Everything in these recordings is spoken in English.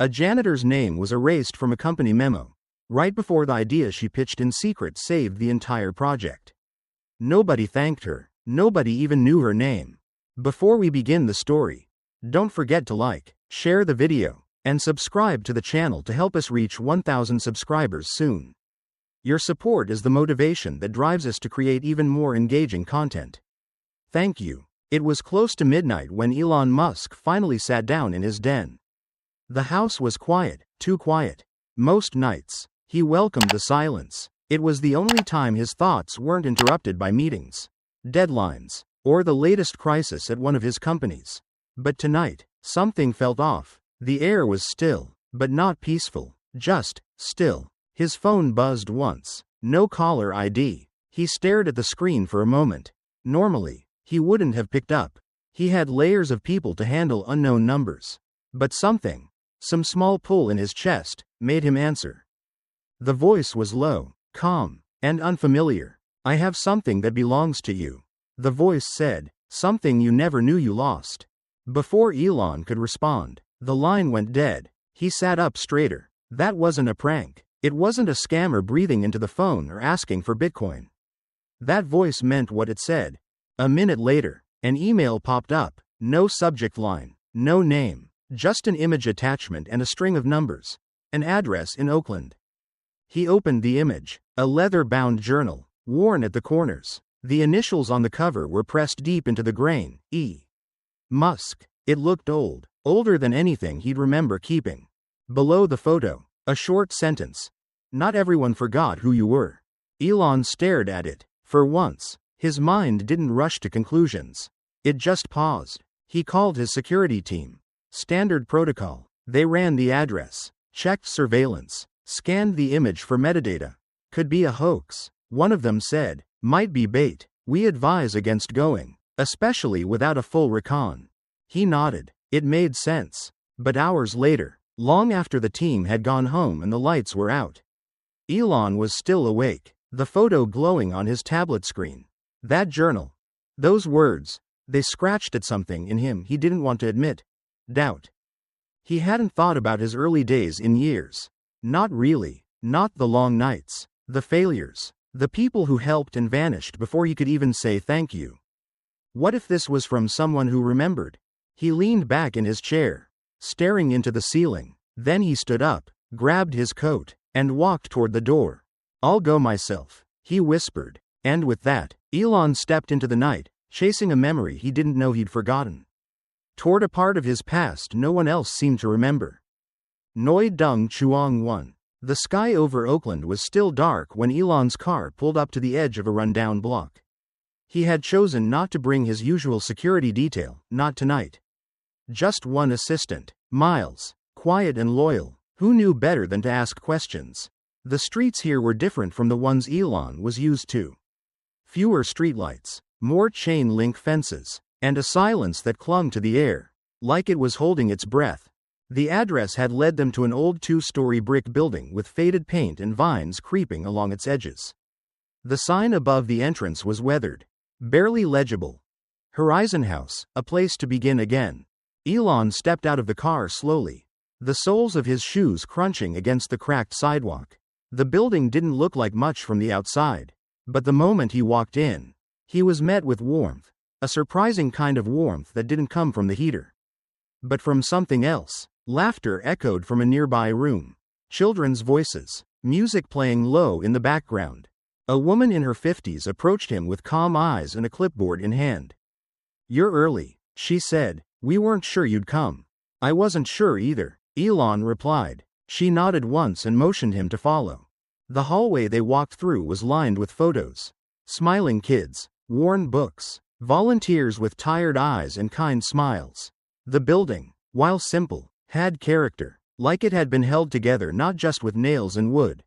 A janitor's name was erased from a company memo, right before the idea she pitched in secret saved the entire project. Nobody thanked her. Nobody even knew her name. Before we begin the story, don't forget to like, share the video, and subscribe to the channel to help us reach 1,000 subscribers soon. Your support is the motivation that drives us to create even more engaging content. Thank you. It was close to midnight when Elon Musk finally sat down in his den. The house was quiet, too quiet. Most nights, he welcomed the silence. It was the only time his thoughts weren't interrupted by meetings, deadlines, or the latest crisis at one of his companies. But tonight, something felt off. The air was still, but not peaceful, just still. His phone buzzed once. No caller ID. He stared at the screen for a moment. Normally, he wouldn't have picked up. He had layers of people to handle unknown numbers. But some small pull in his chest, made him answer. The voice was low, calm, and unfamiliar. "I have something that belongs to you," the voice said, "something you never knew you lost." Before Elon could respond, the line went dead. He sat up straighter. That wasn't a prank. It wasn't a scammer breathing into the phone or asking for Bitcoin. That voice meant what it said. A minute later, an email popped up. No subject line, no name, just an image attachment and a string of numbers. An address in Oakland. He opened the image. A leather-bound journal, worn at the corners. The initials on the cover were pressed deep into the grain. E. Musk. It looked old. Older than anything he'd remember keeping. Below the photo, a short sentence. "Not everyone forgot who you were." Elon stared at it. For once, his mind didn't rush to conclusions. It just paused. He called his security team. Standard protocol. They ran the address, checked surveillance, scanned the image for metadata. Could be a hoax. One of them said, "Might be bait. We advise against going, especially without a full recon." He nodded. It made sense. But hours later, long after the team had gone home and the lights were out, Elon was still awake, the photo glowing on his tablet screen. That journal. Those words. They scratched at something in him he didn't want to admit. Doubt. He hadn't thought about his early days in years. Not really. Not the long nights. The failures. The people who helped and vanished before he could even say thank you. What if this was from someone who remembered? He leaned back in his chair, staring into the ceiling. Then he stood up, grabbed his coat, and walked toward the door. "I'll go myself," he whispered. And with that, Elon stepped into the night, chasing a memory he didn't know he'd forgotten. Toward a part of his past no one else seemed to remember. Noi Dung Chuang 1. The sky over Oakland was still dark when Elon's car pulled up to the edge of a rundown block. He had chosen not to bring his usual security detail, not tonight. Just one assistant, Miles, quiet and loyal, who knew better than to ask questions. The streets here were different from the ones Elon was used to. Fewer streetlights, more chain-link fences, and a silence that clung to the air, like it was holding its breath. The address had led them to an old 2-story brick building with faded paint and vines creeping along its edges. The sign above the entrance was weathered, barely legible. Horizon House, a place to begin again. Elon stepped out of the car slowly, the soles of his shoes crunching against the cracked sidewalk. The building didn't look like much from the outside, but the moment he walked in, he was met with warmth, a surprising kind of warmth that didn't come from the heater, but from something else. Laughter echoed from a nearby room. Children's voices, music playing low in the background. A woman in her 50s approached him with calm eyes and a clipboard in hand. "You're early," she said. "We weren't sure you'd come." "I wasn't sure either," Elon replied. She nodded once and motioned him to follow. The hallway they walked through was lined with photos. Smiling kids, worn books, volunteers with tired eyes and kind smiles. The building, while simple, had character, like it had been held together not just with nails and wood,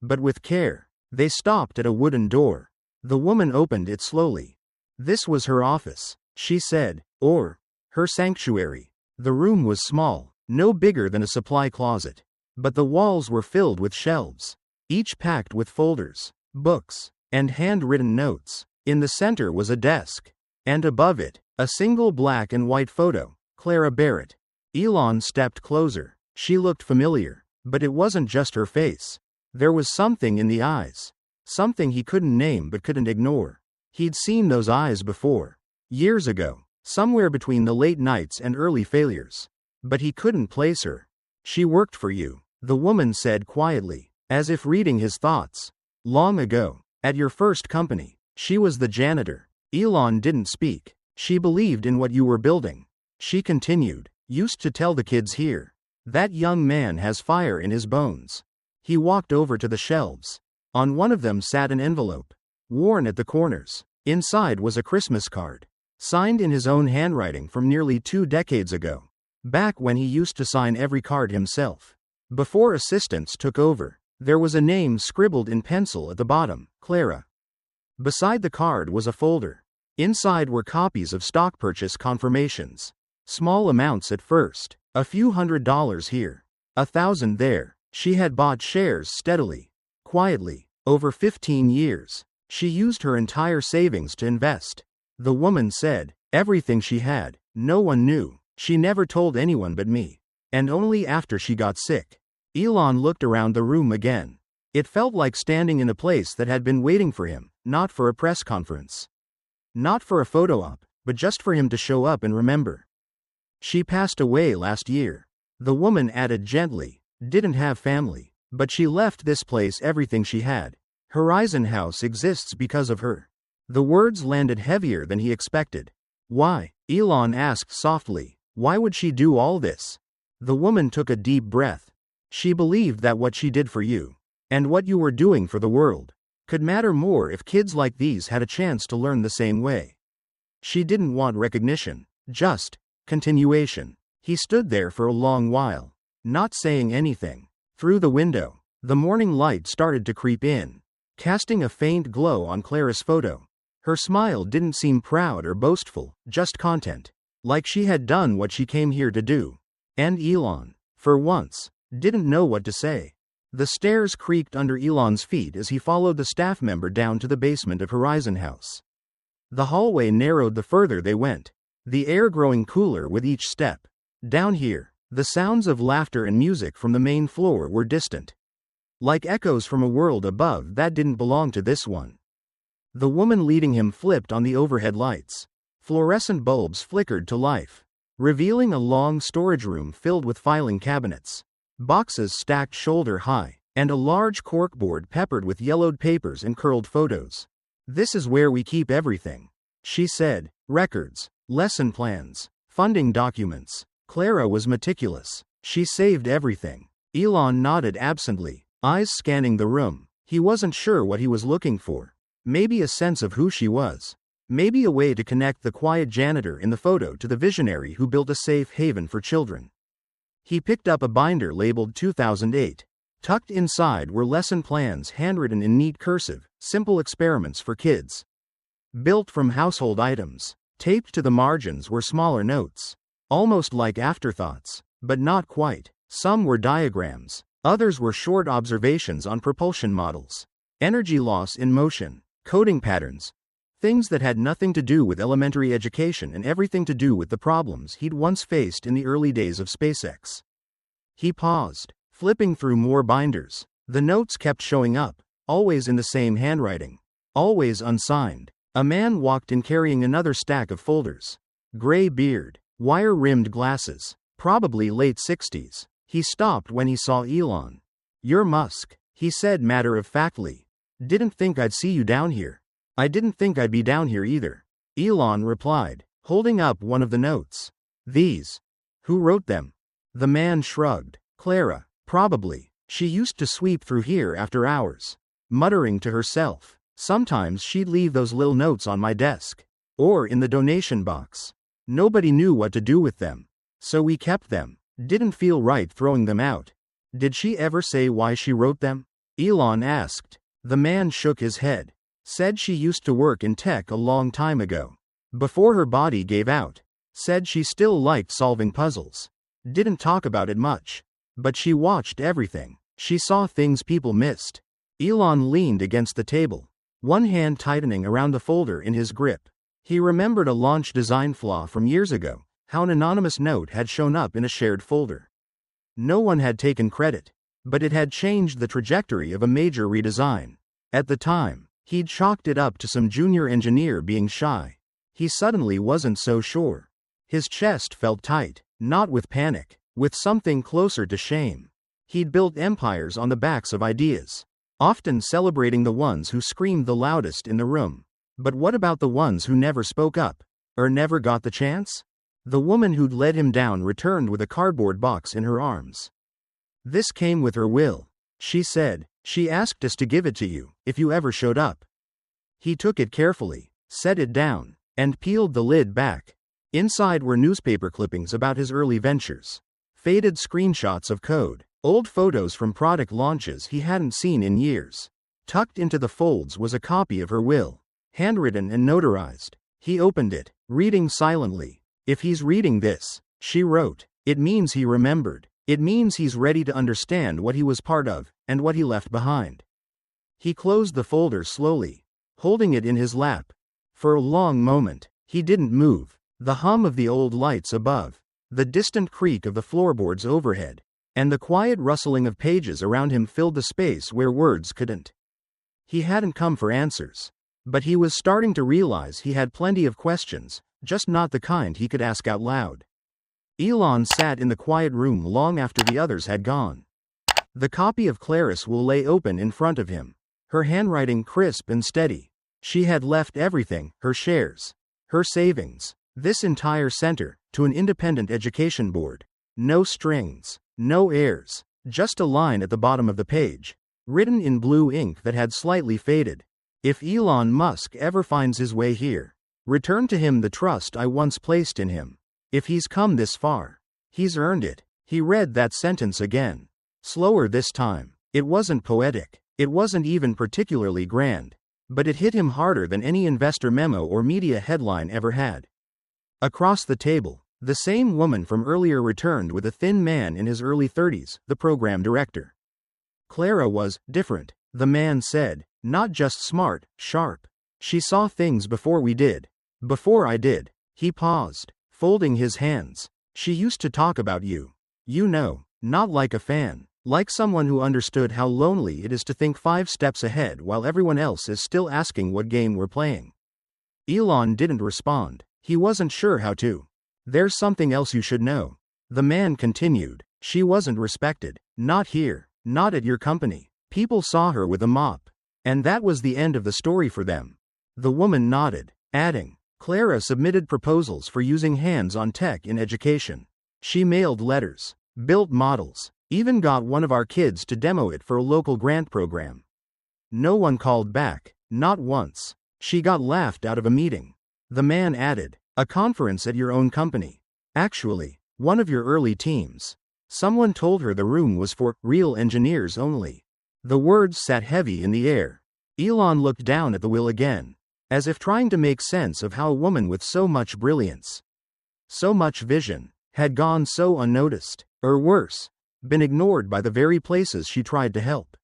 but with care. They stopped at a wooden door. The woman opened it slowly. This was her office, she said, or her sanctuary. The room was small, no bigger than a supply closet, but the walls were filled with shelves, each packed with folders, books, and handwritten notes. In the center was a desk, and above it, a single black and white photo, Clara Barrett. Elon stepped closer. She looked familiar, but it wasn't just her face. There was something in the eyes. Something he couldn't name but couldn't ignore. He'd seen those eyes before. Years ago, somewhere between the late nights and early failures. But he couldn't place her. She worked for you, the woman said quietly, as if reading his thoughts. Long ago, at your first company, she was the janitor. Elon didn't speak. She believed in what you were building. She continued, used to tell the kids here. That young man has fire in his bones. He walked over to the shelves. On one of them sat an envelope, worn at the corners. Inside was a Christmas card, signed in his own handwriting from nearly 2 decades ago, back when he used to sign every card himself. Before assistants took over, there was a name scribbled in pencil at the bottom, Clara. Beside the card was a folder. Inside were copies of stock purchase confirmations. Small amounts at first, a few $100s here, 1,000 there. She had bought shares steadily, quietly, over 15 years. She used her entire savings to invest. The woman said, everything she had, no one knew. She never told anyone but me. And only after she got sick. Elon looked around the room again. It felt like standing in a place that had been waiting for him, not for a press conference. Not for a photo op, but just for him to show up and remember. She passed away last year. The woman added gently, didn't have family, but she left this place everything she had. Horizon House exists because of her. The words landed heavier than he expected. Why? Elon asked softly. Why would she do all this? The woman took a deep breath. She believed that what she did for you, and what you were doing for the world, could matter more if kids like these had a chance to learn the same way. She didn't want recognition, just continuation. He stood there for a long while, not saying anything. Through the window, the morning light started to creep in, casting a faint glow on Clara's photo. Her smile didn't seem proud or boastful, just content, like she had done what she came here to do. And Elon, for once, didn't know what to say. The stairs creaked under Elon's feet as he followed the staff member down to the basement of Horizon House. The hallway narrowed the further they went, the air growing cooler with each step. Down here, the sounds of laughter and music from the main floor were distant, like echoes from a world above that didn't belong to this one. The woman leading him flipped on the overhead lights. Fluorescent bulbs flickered to life, revealing a long storage room filled with filing cabinets, boxes stacked shoulder high, and a large corkboard peppered with yellowed papers and curled photos. This is where we keep everything, she said. Records, lesson plans, funding documents. Clara was meticulous. She saved everything. Elon nodded absently, eyes scanning the room. He wasn't sure what he was looking for. Maybe a sense of who she was. Maybe a way to connect the quiet janitor in the photo to the visionary who built a safe haven for children. He picked up a binder labeled 2008. Tucked inside were lesson plans handwritten in neat cursive, simple experiments for kids. Built from household items. Taped to the margins were smaller notes, almost like afterthoughts, but not quite. Some were diagrams, others were short observations on propulsion models, energy loss in motion, coding patterns, things that had nothing to do with elementary education and everything to do with the problems he'd once faced in the early days of SpaceX. He paused, flipping through more binders. The notes kept showing up, always in the same handwriting, always unsigned. A man walked in carrying another stack of folders. Gray beard, wire-rimmed glasses, probably late 60s. He stopped when he saw Elon. "You're Musk," he said matter-of-factly. "Didn't think I'd see you down here." "I didn't think I'd be down here either," Elon replied, holding up one of the notes. "These? Who wrote them?" The man shrugged. "Clara, probably. She used to sweep through here after hours." Muttering to herself. "Sometimes she'd leave those little notes on my desk. Or in the donation box. Nobody knew what to do with them. So we kept them. Didn't feel right throwing them out." "Did she ever say why she wrote them?" Elon asked. The man shook his head. Said she used to work in tech a long time ago. Before her body gave out. Said she still liked solving puzzles. Didn't talk about it much. But she watched everything. She saw things people missed. Elon leaned against the table, one hand tightening around the folder in his grip. He remembered a launch design flaw from years ago, how an anonymous note had shown up in a shared folder. No one had taken credit. But it had changed the trajectory of a major redesign. At the time, he'd chalked it up to some junior engineer being shy. He suddenly wasn't so sure. His chest felt tight, not with panic, with something closer to shame. He'd built empires on the backs of ideas, often celebrating the ones who screamed the loudest in the room. But what about the ones who never spoke up, or never got the chance? The woman who'd led him down returned with a cardboard box in her arms. This came with her will, she said. She asked us to give it to you, if you ever showed up. He took it carefully, set it down, and peeled the lid back. Inside were newspaper clippings about his early ventures, faded screenshots of code, old photos from product launches he hadn't seen in years. Tucked into the folds was a copy of her will, handwritten and notarized. He opened it, reading silently. If he's reading this, she wrote, it means he remembered. It means he's ready to understand what he was part of, and what he left behind. He closed the folder slowly, holding it in his lap. For a long moment, he didn't move. The hum of the old lights above, the distant creak of the floorboards overhead, and the quiet rustling of pages around him filled the space where words couldn't. He hadn't come for answers, but he was starting to realize he had plenty of questions, just not the kind he could ask out loud. Elon sat in the quiet room long after the others had gone. The copy of Clarice will lay open in front of him, her handwriting crisp and steady. She had left everything, her shares, her savings, this entire center, to an independent education board. No strings, no heirs, just a line at the bottom of the page, written in blue ink that had slightly faded. If Elon Musk ever finds his way here, return to him the trust I once placed in him. If he's come this far, he's earned it. He read that sentence again. Slower this time. It wasn't poetic. It wasn't even particularly grand. But it hit him harder than any investor memo or media headline ever had. Across the table, the same woman from earlier returned with a thin man in his early 30s, the program director. Clara was different, the man said, not just smart, sharp. She saw things before we did. Before I did. He paused, folding his hands. She used to talk about you. You know, not like a fan, like someone who understood how lonely it is to think 5 steps ahead while everyone else is still asking what game we're playing. Elon didn't respond. He wasn't sure how to. There's something else you should know. The man continued. She wasn't respected. Not here. Not at your company. People saw her with a mop. And that was the end of the story for them. The woman nodded, adding, Clara submitted proposals for using hands-on tech in education. She mailed letters, built models, even got one of our kids to demo it for a local grant program. No one called back, not once. She got laughed out of a meeting. The man added, a conference at your own company. Actually, one of your early teams. Someone told her the room was for real engineers only. The words sat heavy in the air. Elon looked down at the will again, as if trying to make sense of how a woman with so much brilliance, so much vision, had gone so unnoticed, or worse, been ignored by the very places she tried to help.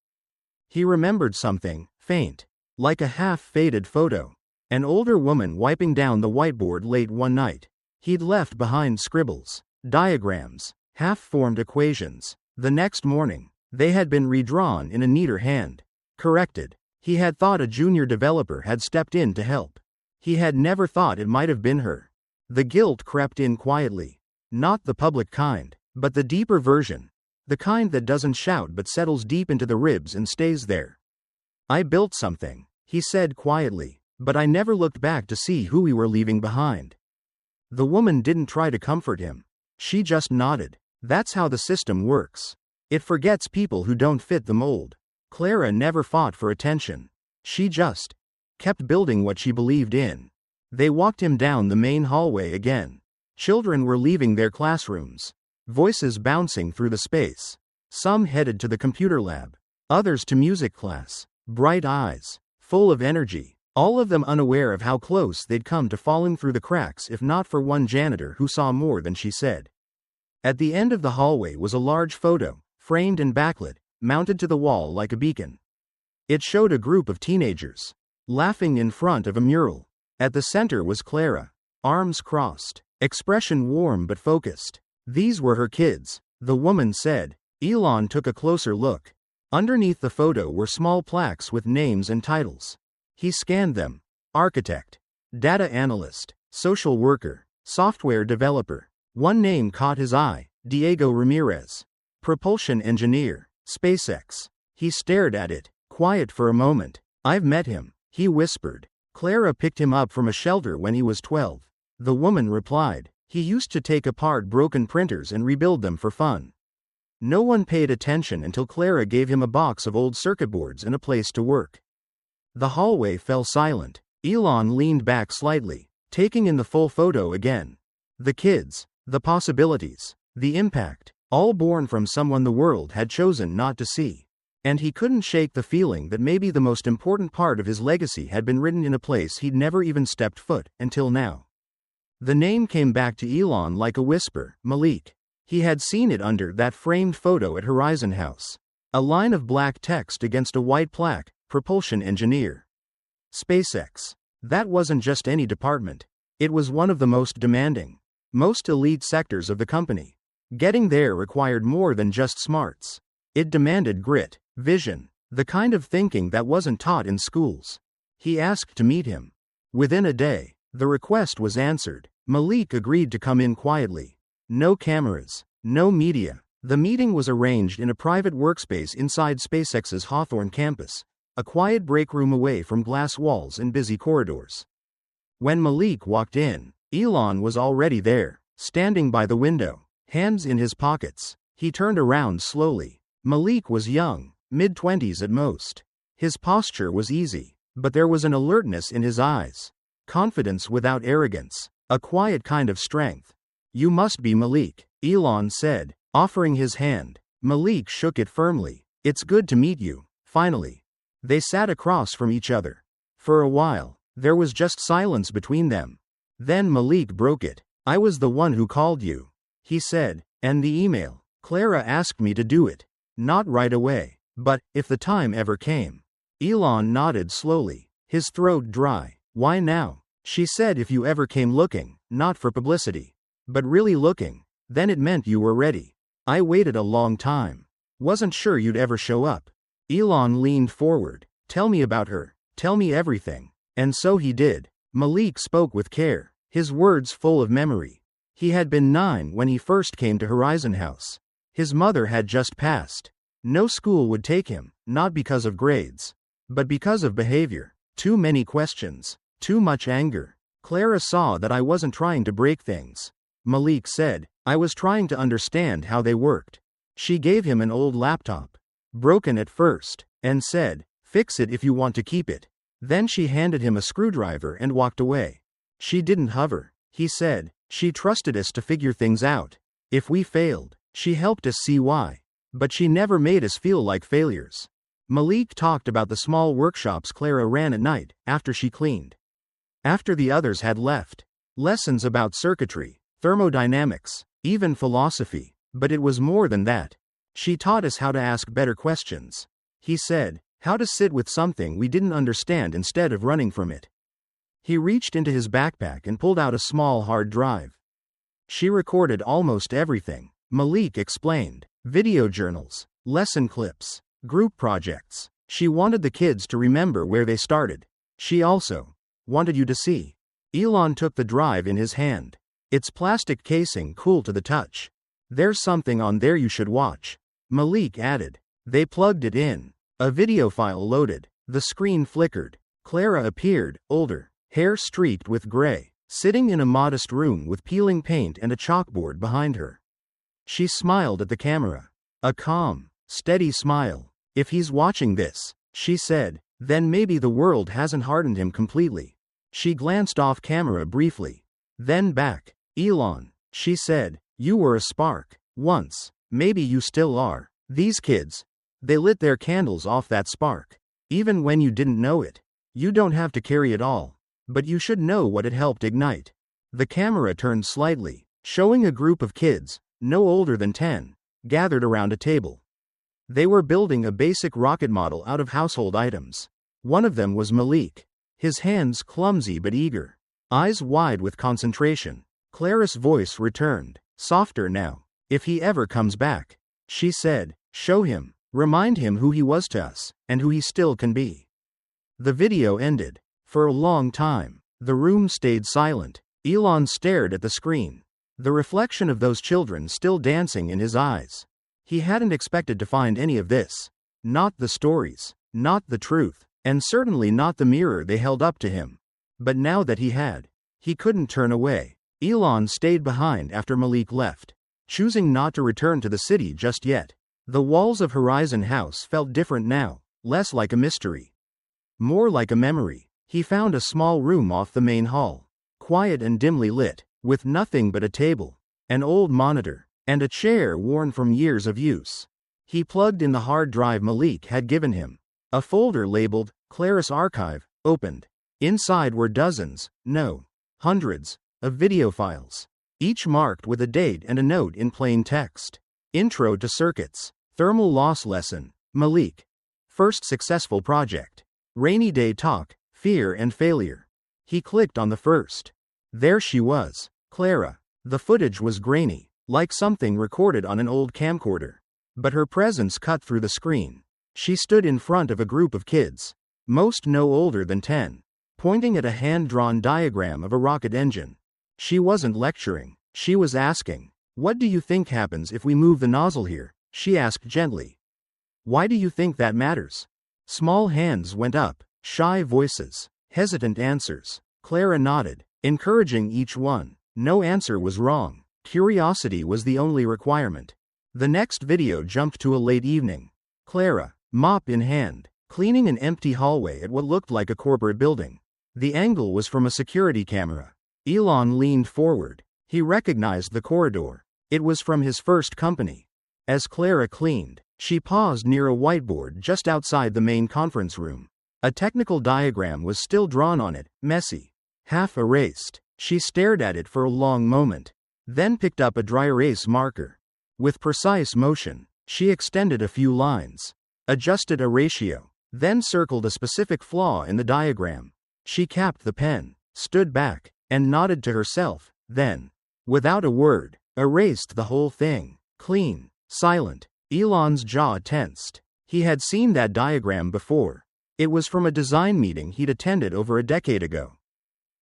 He remembered something, faint, like a half-faded photo. An older woman wiping down the whiteboard late one night. He'd left behind scribbles, diagrams, half-formed equations. The next morning, they had been redrawn in a neater hand. Corrected. He had thought a junior developer had stepped in to help. He had never thought it might have been her. The guilt crept in quietly. Not the public kind, but the deeper version. The kind that doesn't shout but settles deep into the ribs and stays there. I built something, he said quietly, but I never looked back to see who we were leaving behind. The woman didn't try to comfort him. She just nodded. That's how the system works. It forgets people who don't fit the mold. Clara never fought for attention. She just kept building what she believed in. They walked him down the main hallway again. Children were leaving their classrooms, voices bouncing through the space. Some headed to the computer lab, others to music class. Bright eyes, full of energy, all of them unaware of how close they'd come to falling through the cracks if not for one janitor who saw more than she said. At the end of the hallway was a large photo, framed and backlit, mounted to the wall like a beacon. It showed a group of teenagers, laughing in front of a mural. At the center was Clara, arms crossed, expression warm but focused. These were her kids, the woman said. Elon took a closer look. Underneath the photo were small plaques with names and titles. He scanned them. Architect, data analyst, social worker, software developer. One name caught his eye, Diego Ramirez. Propulsion engineer, SpaceX. He stared at it, quiet for a moment. I've met him, he whispered. Clara picked him up from a shelter when he was 12. The woman replied. He used to take apart broken printers and rebuild them for fun. No one paid attention until Clara gave him a box of old circuit boards and a place to work. The hallway fell silent. Elon leaned back slightly, taking in the full photo again. The kids, the possibilities, the impact, all born from someone the world had chosen not to see. And he couldn't shake the feeling that maybe the most important part of his legacy had been written in a place he'd never even stepped foot until now. The name came back to Elon like a whisper, Malik. He had seen it under that framed photo at Horizon House. A line of black text against a white plaque, propulsion engineer. SpaceX. That wasn't just any department. It was one of the most demanding, most elite sectors of the company. Getting there required more than just smarts. It demanded grit, vision, the kind of thinking that wasn't taught in schools. He asked to meet him. Within a day, the request was answered. Malik agreed to come in quietly. No cameras, no media. The meeting was arranged in a private workspace inside SpaceX's Hawthorne campus, a quiet break room away from glass walls and busy corridors. When Malik walked in, Elon was already there, standing by the window, hands in his pockets. He turned around slowly. Malik was young, mid-20s at most. His posture was easy, but there was an alertness in his eyes. Confidence without arrogance, a quiet kind of strength. You must be Malik, Elon said, offering his hand. Malik shook it firmly. It's good to meet you, finally. They sat across from each other. For a while, there was just silence between them. Then Malik broke it. I was the one who called you, he said, and the email. Clara asked me to do it. Not right away, but if the time ever came. Elon nodded slowly, his throat dry. Why now? She said if you ever came looking, not for publicity, but really looking, then it meant you were ready. I waited a long time. Wasn't sure you'd ever show up. Elon leaned forward. Tell me about her. Tell me everything. And so he did. Malik spoke with care, his words full of memory. He had been 9 when he first came to Horizon House. His mother had just passed. No school would take him, not because of grades, but because of behavior. Too many questions. Too much anger. Clara saw that I wasn't trying to break things. Malik said, I was trying to understand how they worked. She gave him an old laptop. Broken at first, and said, fix it if you want to keep it. Then she handed him a screwdriver and walked away. She didn't hover, he said. She trusted us to figure things out. If we failed, she helped us see why. But she never made us feel like failures. Malik talked about the small workshops Clara ran at night, after she cleaned. After the others had left. Lessons about circuitry, thermodynamics, even philosophy. But it was more than that. She taught us how to ask better questions. He said, how to sit with something we didn't understand instead of running from it. He reached into his backpack and pulled out a small hard drive. She recorded almost everything. Malik explained. Video journals, lesson clips, group projects. She wanted the kids to remember where they started. She also wanted you to see. Elon took the drive in his hand. Its plastic casing cool to the touch. There's something on there you should watch. Malik added. They plugged it in. A video file loaded. The screen flickered. Clara appeared, older, hair streaked with gray, sitting in a modest room with peeling paint and a chalkboard behind her. She smiled at the camera. A calm, steady smile. If he's watching this, she said, then maybe the world hasn't hardened him completely. She glanced off camera briefly. Then back. Elon, she said, you were a spark. Once. Maybe you still are. These kids. They lit their candles off that spark. Even when you didn't know it. You don't have to carry it all. But you should know what it helped ignite. The camera turned slightly, showing a group of kids, no older than 10, gathered around a table. They were building a basic rocket model out of household items. One of them was Malik. His hands clumsy but eager. Eyes wide with concentration. Clara's voice returned, softer now. If he ever comes back, she said, show him, remind him who he was to us, and who he still can be. The video ended. For a long time, the room stayed silent. Elon stared at the screen, the reflection of those children still dancing in his eyes. He hadn't expected to find any of this. Not the stories, not the truth, and certainly not the mirror they held up to him. But now that he had, he couldn't turn away. Elon stayed behind after Malik left, choosing not to return to the city just yet. The walls of Horizon House felt different now, less like a mystery, more like a memory. He found a small room off the main hall, quiet and dimly lit, with nothing but a table, an old monitor, and a chair worn from years of use. He plugged in the hard drive Malik had given him. A folder labeled, Claris Archive, opened. Inside were dozens, no, hundreds, of video files, each marked with a date and a note in plain text. Intro to Circuits. Thermal Loss Lesson. Malik. First Successful Project. Rainy Day Talk, Fear and Failure. He clicked on the first. There she was, Clara. The footage was grainy, like something recorded on an old camcorder. But her presence cut through the screen. She stood in front of a group of kids, most no older than 10, pointing at a hand-drawn diagram of a rocket engine. She wasn't lecturing, she was asking, "What do you think happens if we move the nozzle here?" she asked gently. "Why do you think that matters?" Small hands went up, shy voices, hesitant answers. Clara nodded, encouraging each one. No answer was wrong. Curiosity was the only requirement. The next video jumped to a late evening. Clara, mop in hand, cleaning an empty hallway at what looked like a corporate building. The angle was from a security camera. Elon leaned forward. He recognized the corridor. It was from his first company. As Clara cleaned, she paused near a whiteboard just outside the main conference room. A technical diagram was still drawn on it, messy, half erased. She stared at it for a long moment, then picked up a dry erase marker. With precise motion, she extended a few lines, adjusted a ratio, then circled a specific flaw in the diagram. She capped the pen, stood back, and nodded to herself, then, without a word, erased the whole thing. Clean, silent. Elon's jaw tensed. He had seen that diagram before. It was from a design meeting he'd attended over a decade ago.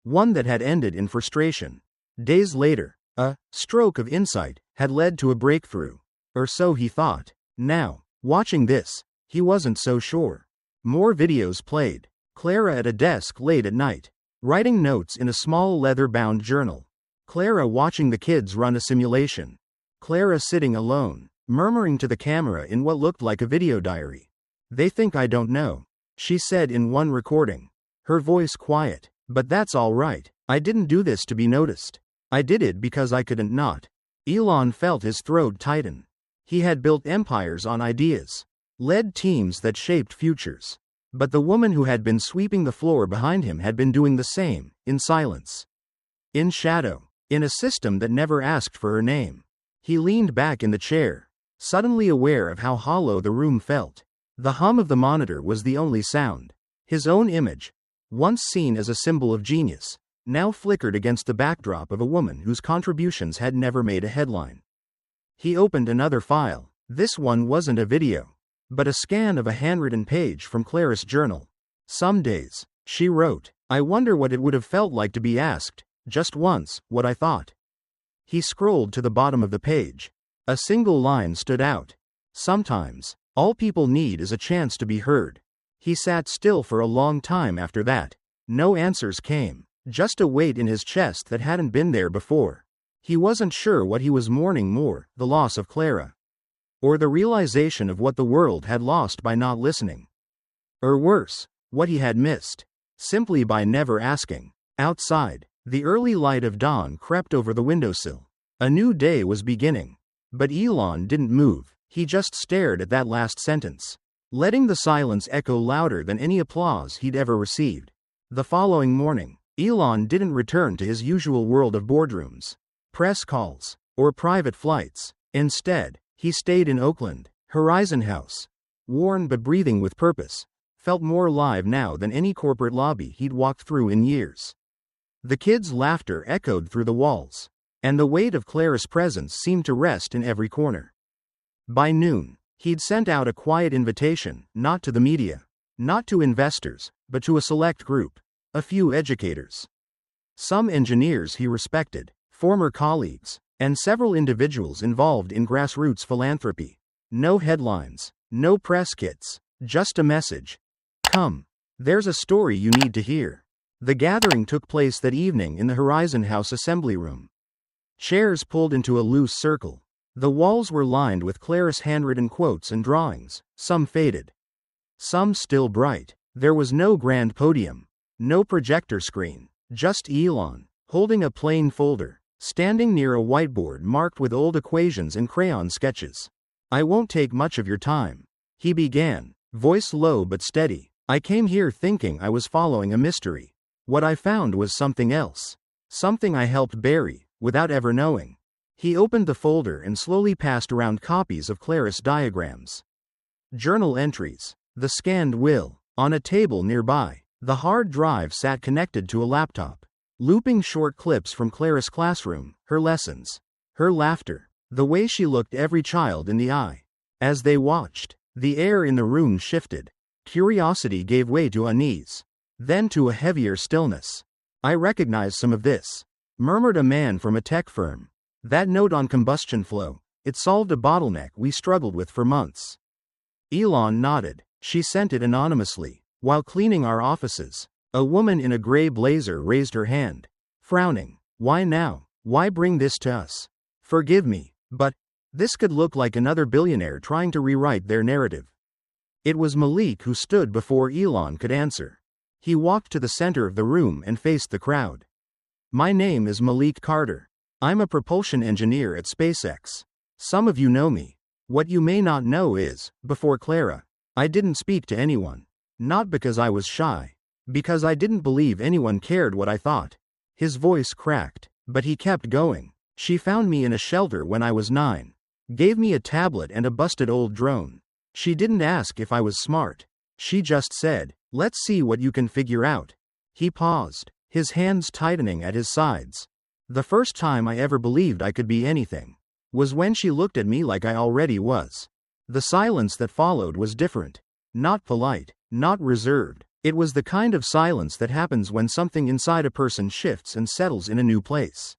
One that had ended in frustration. Days later, a stroke of insight had led to a breakthrough. Or so he thought. Now, watching this, he wasn't so sure. More videos played. Clara at a desk late at night, writing notes in a small leather-bound journal. Clara watching the kids run a simulation. Clara sitting alone, murmuring to the camera in what looked like a video diary. "They think I don't know," she said in one recording. Her voice quiet. "But that's all right. I didn't do this to be noticed. I did it because I couldn't not." Elon felt his throat tighten. He had built empires on ideas, led teams that shaped futures. But the woman who had been sweeping the floor behind him had been doing the same, in silence. In shadow. In a system that never asked for her name. He leaned back in the chair, suddenly aware of how hollow the room felt. The hum of the monitor was the only sound. His own image, once seen as a symbol of genius, now flickered against the backdrop of a woman whose contributions had never made a headline. He opened another file. This one wasn't a video, but a scan of a handwritten page from Clara's journal. "Some days," she wrote, "I wonder what it would have felt like to be asked, just once, what I thought." He scrolled to the bottom of the page. A single line stood out. "Sometimes, all people need is a chance to be heard." He sat still for a long time after that. No answers came, just a weight in his chest that hadn't been there before. He wasn't sure what he was mourning more, the loss of Clara, or the realization of what the world had lost by not listening. Or worse, what he had missed, simply by never asking. Outside, the early light of dawn crept over the windowsill. A new day was beginning. But Elon didn't move. He just stared at that last sentence, letting the silence echo louder than any applause he'd ever received. The following morning, Elon didn't return to his usual world of boardrooms, press calls, or private flights. Instead, he stayed in Oakland. Horizon House, worn but breathing with purpose, felt more alive now than any corporate lobby he'd walked through in years. The kids' laughter echoed through the walls. and the weight of Clara's presence seemed to rest in every corner. By noon, he'd sent out a quiet invitation, not to the media, not to investors, but to a select group, a few educators. Some engineers he respected, former colleagues, and several individuals involved in grassroots philanthropy. No headlines, no press kits, just a message. Come. There's a story you need to hear. The gathering took place that evening in the Horizon House assembly room. Chairs pulled into a loose circle. The walls were lined with Clara's handwritten quotes and drawings, some faded, some still bright. There was no grand podium, no projector screen, just Elon, holding a plain folder, standing near a whiteboard marked with old equations and crayon sketches. I won't take much of your time, he began, voice low but steady. I came here thinking I was following a mystery. What I found was something else. Something I helped bury, without ever knowing. He opened the folder and slowly passed around copies of Clara's diagrams. Journal entries. The scanned will. On a table nearby, the hard drive sat connected to a laptop. Looping short clips from Clara's classroom, her lessons, her laughter, the way she looked every child in the eye. As they watched, the air in the room shifted. Curiosity gave way to unease, then to a heavier stillness. I recognize some of this, murmured a man from a tech firm. That note on combustion flow, it solved a bottleneck we struggled with for months. Elon nodded. She sent it anonymously, while cleaning our offices. A woman in a gray blazer raised her hand, frowning. Why now? Why bring this to us? Forgive me, but this could look like another billionaire trying to rewrite their narrative. It was Malik who stood before Elon could answer. He walked to the center of the room and faced the crowd. My name is Malik Carter. I'm a propulsion engineer at SpaceX. Some of you know me. What you may not know is, before Clara, I didn't speak to anyone. Not because I was shy. Because I didn't believe anyone cared what I thought. His voice cracked, but he kept going. She found me in a shelter when I was 9. Gave me a tablet and a busted old drone. She didn't ask if I was smart. She just said, let's see what you can figure out. He paused, his hands tightening at his sides. The first time I ever believed I could be anything was when she looked at me like I already was. The silence that followed was different. Not polite, not reserved. It was the kind of silence that happens when something inside a person shifts and settles in a new place.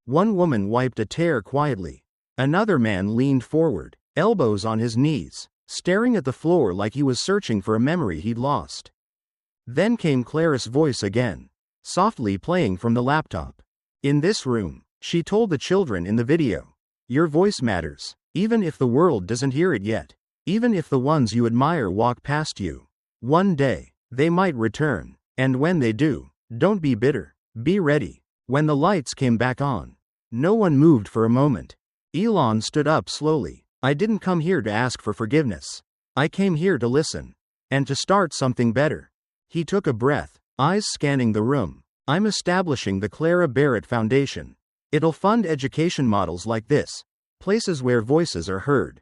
One woman wiped a tear quietly. Another man leaned forward, elbows on his knees, staring at the floor like he was searching for a memory he'd lost. Then came Clara's voice again, softly playing from the laptop. In this room, she told the children in the video, your voice matters, even if the world doesn't hear it yet, even if the ones you admire walk past you. One day, they might return, and when they do, don't be bitter, be ready. When the lights came back on, no one moved for a moment. Elon stood up slowly. I didn't come here to ask for forgiveness. I came here to listen. And to start something better. He took a breath, eyes scanning the room. I'm establishing the Clara Barrett Foundation. It'll fund education models like this, places where voices are heard.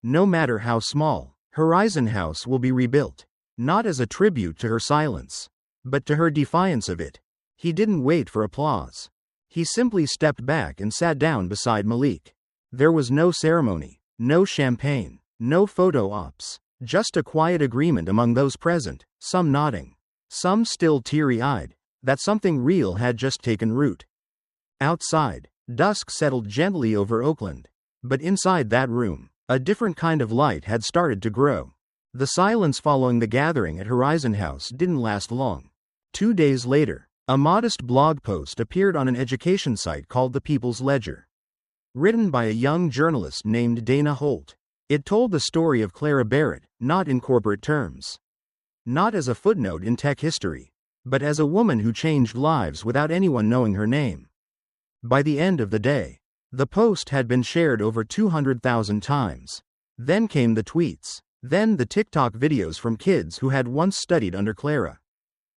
No matter how small, Horizon House will be rebuilt. Not as a tribute to her silence, but to her defiance of it. He didn't wait for applause. He simply stepped back and sat down beside Malik. There was no ceremony. No champagne, no photo ops, just a quiet agreement among those present, some nodding, some still teary-eyed, that something real had just taken root. Outside, dusk settled gently over Oakland, but inside that room, a different kind of light had started to grow. The silence following the gathering at Horizon House didn't last long. 2 days later, a modest blog post appeared on an education site called The People's Ledger. Written by a young journalist named Dana Holt. It told the story of Clara Barrett, not in corporate terms. Not as a footnote in tech history, but as a woman who changed lives without anyone knowing her name. By the end of the day, the post had been shared over 200,000 times. Then came the tweets. Then the TikTok videos from kids who had once studied under Clara.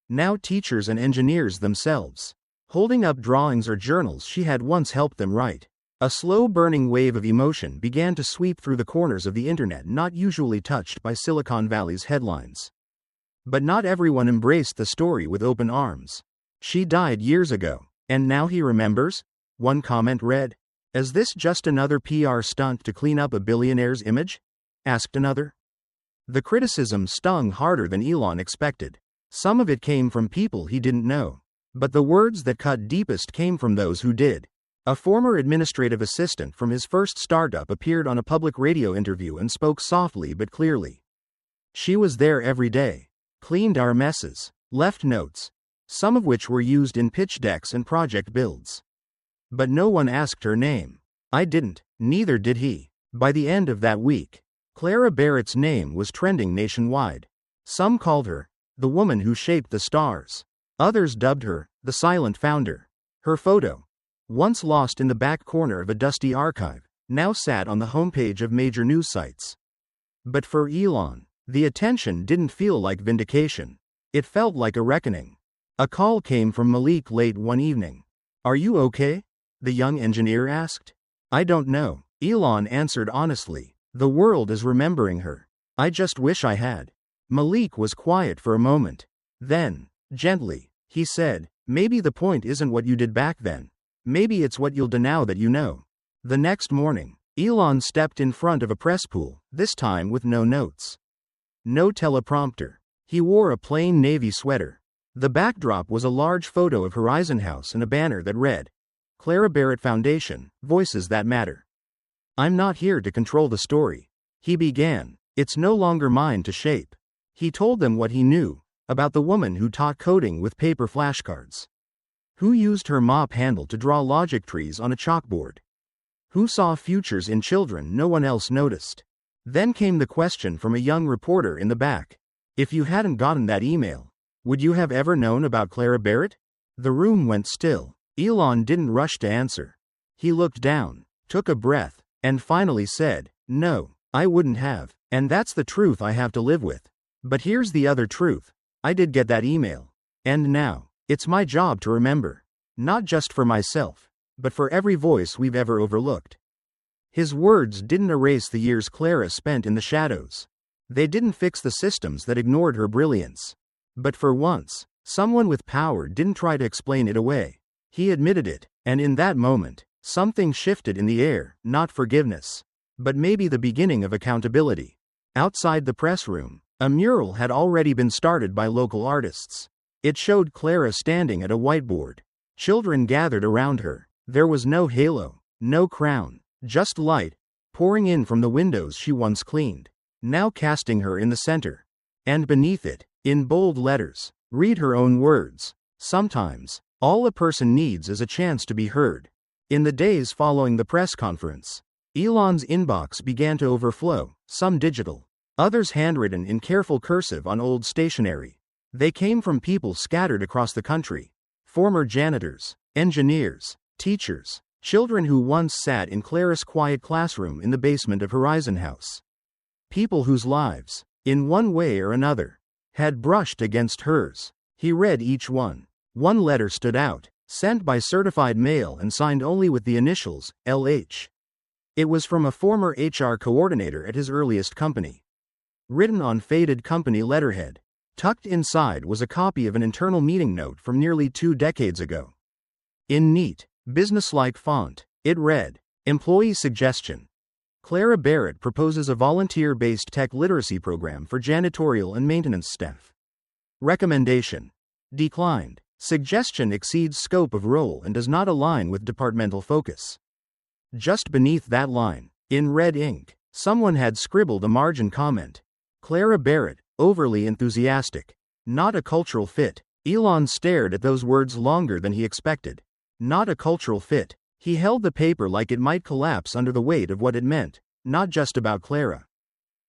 Now teachers and engineers themselves, holding up drawings or journals she had once helped them write. A slow-burning wave of emotion began to sweep through the corners of the internet not usually touched by Silicon Valley's headlines. But not everyone embraced the story with open arms. She died years ago, and now he remembers? one comment read. Is this just another PR stunt to clean up a billionaire's image? Asked another. The criticism stung harder than Elon expected. Some of it came from people he didn't know. But the words that cut deepest came from those who did. A former administrative assistant from his first startup appeared on a public radio interview and spoke softly but clearly. She was there every day, cleaned our messes, left notes, some of which were used in pitch decks and project builds. But no one asked her name. I didn't, neither did he. By the end of that week, Clara Barrett's name was trending nationwide. Some called her the woman who shaped the stars. Others dubbed her the silent founder. Her photo, once lost in the back corner of a dusty archive, now sat on the homepage of major news sites. But for Elon, the attention didn't feel like vindication. It felt like a reckoning. A call came from Malik late one evening. Are you okay? The young engineer asked. I don't know, Elon answered honestly. The world is remembering her. I just wish I had. Malik was quiet for a moment. Then, gently, he said, maybe the point isn't what you did back then. Maybe it's what you'll do now that you know. The next morning, Elon stepped in front of a press pool, this time with no notes. No teleprompter. He wore a plain navy sweater. The backdrop was a large photo of Horizon House and a banner that read, Clara Barrett Foundation, Voices That Matter. I'm not here to control the story. He began. It's no longer mine to shape. He told them what he knew about the woman who taught coding with paper flashcards. Who used her mop handle to draw logic trees on a chalkboard? Who saw futures in children no one else noticed? Then came the question from a young reporter in the back. If you hadn't gotten that email, would you have ever known about Clara Barrett? The room went still. Elon didn't rush to answer. He looked down, took a breath, and finally said, no, I wouldn't have, and that's the truth I have to live with. But here's the other truth. I did get that email. And now, it's my job to remember. Not just for myself, but for every voice we've ever overlooked. His words didn't erase the years Clara spent in the shadows. They didn't fix the systems that ignored her brilliance. But for once, someone with power didn't try to explain it away. He admitted it, and in that moment, something shifted in the air, not forgiveness, but maybe the beginning of accountability. Outside the press room, a mural had already been started by local artists. It showed Clara standing at a whiteboard. Children gathered around her. There was no halo, no crown, just light, pouring in from the windows she once cleaned, now casting her in the center. And beneath it, in bold letters, read her own words. Sometimes, all a person needs is a chance to be heard. In the days following the press conference, Elon's inbox began to overflow, some digital, others handwritten in careful cursive on old stationery. They came from people scattered across the country. Former janitors, engineers, teachers, children who once sat in Clara's quiet classroom in the basement of Horizon House. People whose lives, in one way or another, had brushed against hers. He read each one. One letter stood out, sent by certified mail and signed only with the initials, LH. It was from a former HR coordinator at his earliest company. Written on faded company letterhead, tucked inside was a copy of an internal meeting note from nearly 2 decades ago. In neat, businesslike font, it read, Employee Suggestion. Clara Barrett proposes a volunteer-based tech literacy program for janitorial and maintenance staff. Recommendation. Declined. Suggestion exceeds scope of role and does not align with departmental focus. Just beneath that line, in red ink, someone had scribbled a margin comment. Clara Barrett, overly enthusiastic. Not a cultural fit. Elon stared at those words longer than he expected. Not a cultural fit. He held the paper like it might collapse under the weight of what it meant, not just about Clara,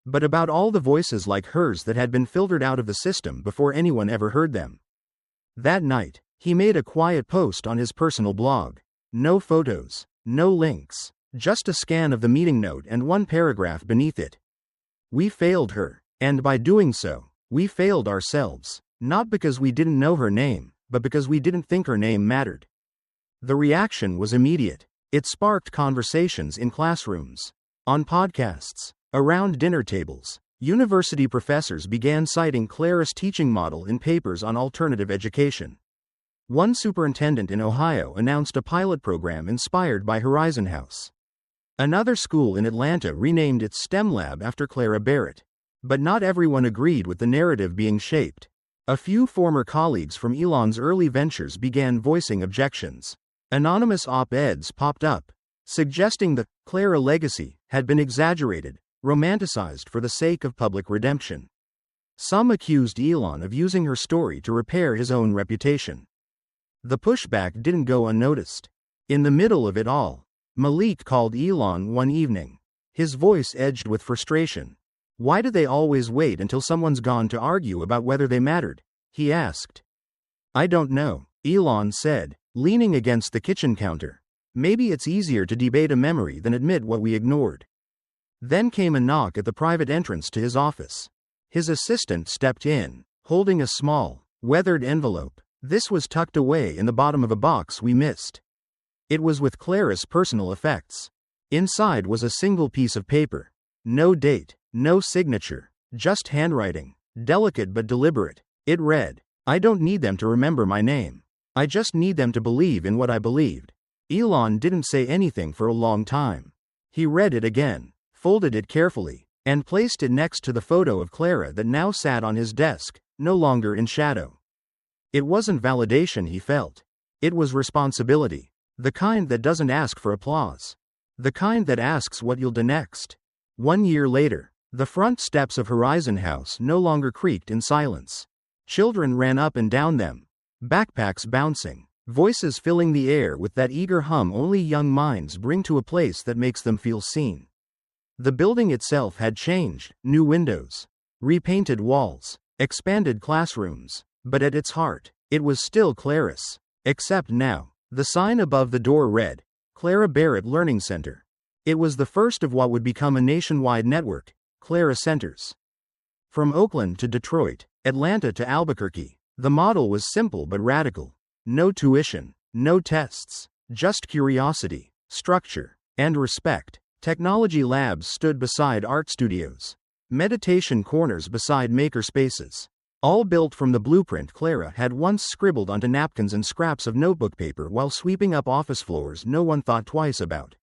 but about all the voices like hers that had been filtered out of the system before anyone ever heard them. That night, he made a quiet post on his personal blog. No photos, no links, just a scan of the meeting note and one paragraph beneath it. We failed her, and by doing so, we failed ourselves, not because we didn't know her name, but because we didn't think her name mattered. The reaction was immediate. It sparked conversations in classrooms, on podcasts, around dinner tables. University professors began citing Clara's teaching model in papers on alternative education. One superintendent in Ohio announced a pilot program inspired by Horizon House. Another school in Atlanta renamed its STEM lab after Clara Barrett. But not everyone agreed with the narrative being shaped. A few former colleagues from Elon's early ventures began voicing objections. Anonymous op-eds popped up, suggesting the Clara legacy had been exaggerated, romanticized for the sake of public redemption. Some accused Elon of using her story to repair his own reputation. The pushback didn't go unnoticed. In the middle of it all, Malik called Elon one evening. His voice edged with frustration. "Why do they always wait until someone's gone to argue about whether they mattered?" he asked. "I don't know," Elon said, leaning against the kitchen counter. "Maybe it's easier to debate a memory than admit what we ignored." Then came a knock at the private entrance to his office. His assistant stepped in, holding a small, weathered envelope. This was tucked away in the bottom of a box we missed. It was with Clara's personal effects. Inside was a single piece of paper. No date, no signature, just handwriting, delicate but deliberate. It read, "I don't need them to remember my name. I just need them to believe in what I believed." Elon didn't say anything for a long time. He read it again, folded it carefully, and placed it next to the photo of Clara that now sat on his desk, no longer in shadow. It wasn't validation he felt. It was responsibility. The kind that doesn't ask for applause. The kind that asks what you'll do next. 1 year later, the front steps of Horizon House no longer creaked in silence. Children ran up and down them, backpacks bouncing, voices filling the air with that eager hum only young minds bring to a place that makes them feel seen. The building itself had changed, new windows, repainted walls, expanded classrooms, but at its heart, it was still Clara's. Except now, the sign above the door read, Clara Barrett Learning Center. It was the first of what would become a nationwide network, Clara Centers. From Oakland to Detroit, Atlanta to Albuquerque, the model was simple but radical. No tuition, no tests, just curiosity, structure, and respect. Technology labs stood beside art studios. Meditation corners beside maker spaces. All built from the blueprint Clara had once scribbled onto napkins and scraps of notebook paper while sweeping up office floors no one thought twice about.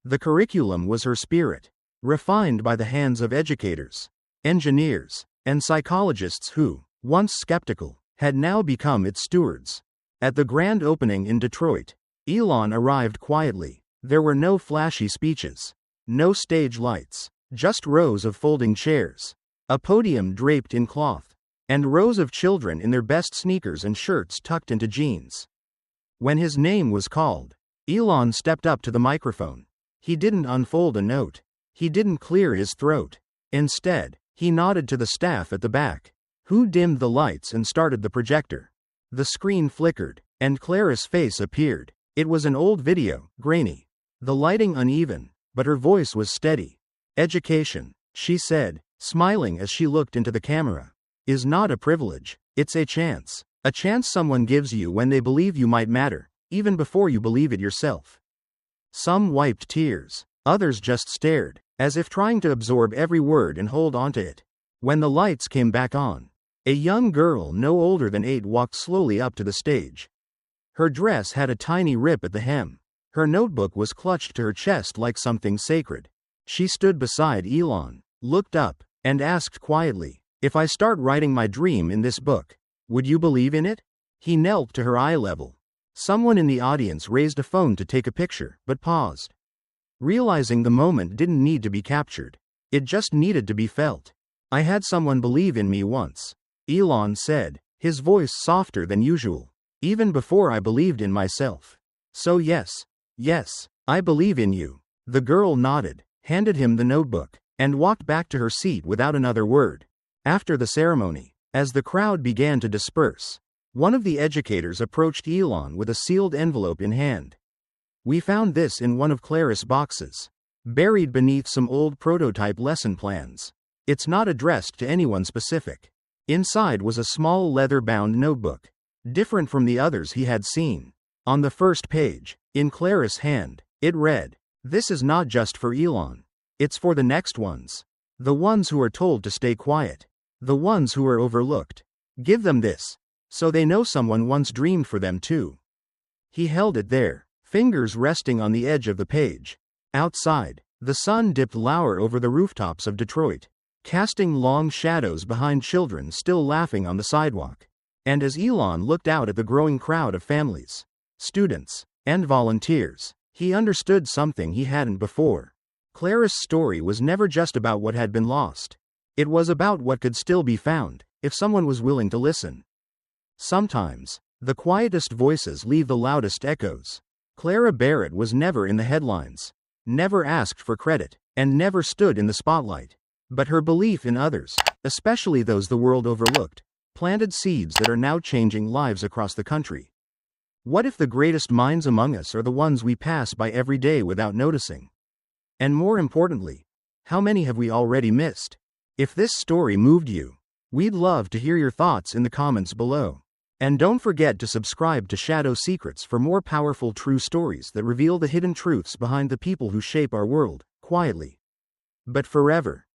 The curriculum was her spirit, refined by the hands of educators, engineers, and psychologists who, once skeptical, had now become its stewards. At the grand opening in Detroit, Elon arrived quietly. There were no flashy speeches, no stage lights, just rows of folding chairs, a podium draped in cloth, and rows of children in their best sneakers and shirts tucked into jeans. When his name was called, Elon stepped up to the microphone. He didn't unfold a note. He didn't clear his throat. Instead, he nodded to the staff at the back, who dimmed the lights and started the projector. The screen flickered, and Clara's face appeared. It was an old video, grainy, the lighting uneven, but her voice was steady. "Education," she said, smiling as she looked into the camera, "is not a privilege, it's a chance. A chance someone gives you when they believe you might matter, even before you believe it yourself." Some wiped tears, others just stared, as if trying to absorb every word and hold onto it. When the lights came back on, a young girl no older than 8 walked slowly up to the stage. Her dress had a tiny rip at the hem. Her notebook was clutched to her chest like something sacred. She stood beside Elon, looked up, and asked quietly, "If I start writing my dream in this book, would you believe in it?" He knelt to her eye level. Someone in the audience raised a phone to take a picture, but paused. Realizing the moment didn't need to be captured. It just needed to be felt. "I had someone believe in me once," Elon said, his voice softer than usual, "even before I believed in myself. So yes, I believe in you." The girl nodded, handed him the notebook, and walked back to her seat without another word. After the ceremony, as the crowd began to disperse, one of the educators approached Elon with a sealed envelope in hand. "We found this in one of Clara's boxes, buried beneath some old prototype lesson plans. It's not addressed to anyone specific." Inside was a small leather-bound notebook, different from the others he had seen. On the first page, in Clara's hand, it read, "This is not just for Elon. It's for the next ones. The ones who are told to stay quiet. The ones who are overlooked. Give them this, So they know someone once dreamed for them too. He held it there, fingers resting on the edge of the page. Outside, the sun dipped lower over the rooftops of Detroit, casting long shadows behind children still laughing on the sidewalk. And as Elon looked out at the growing crowd of families, students, and volunteers, he understood something he hadn't before. Clara's story was never just about what had been lost. It was about what could still be found, if someone was willing to listen. Sometimes, the quietest voices leave the loudest echoes. Clara Barrett was never in the headlines, never asked for credit, and never stood in the spotlight. But her belief in others, especially those the world overlooked, planted seeds that are now changing lives across the country. What if the greatest minds among us are the ones we pass by every day without noticing? And more importantly, how many have we already missed? If this story moved you, we'd love to hear your thoughts in the comments below. And don't forget to subscribe to Shadow Secrets for more powerful true stories that reveal the hidden truths behind the people who shape our world, quietly but forever.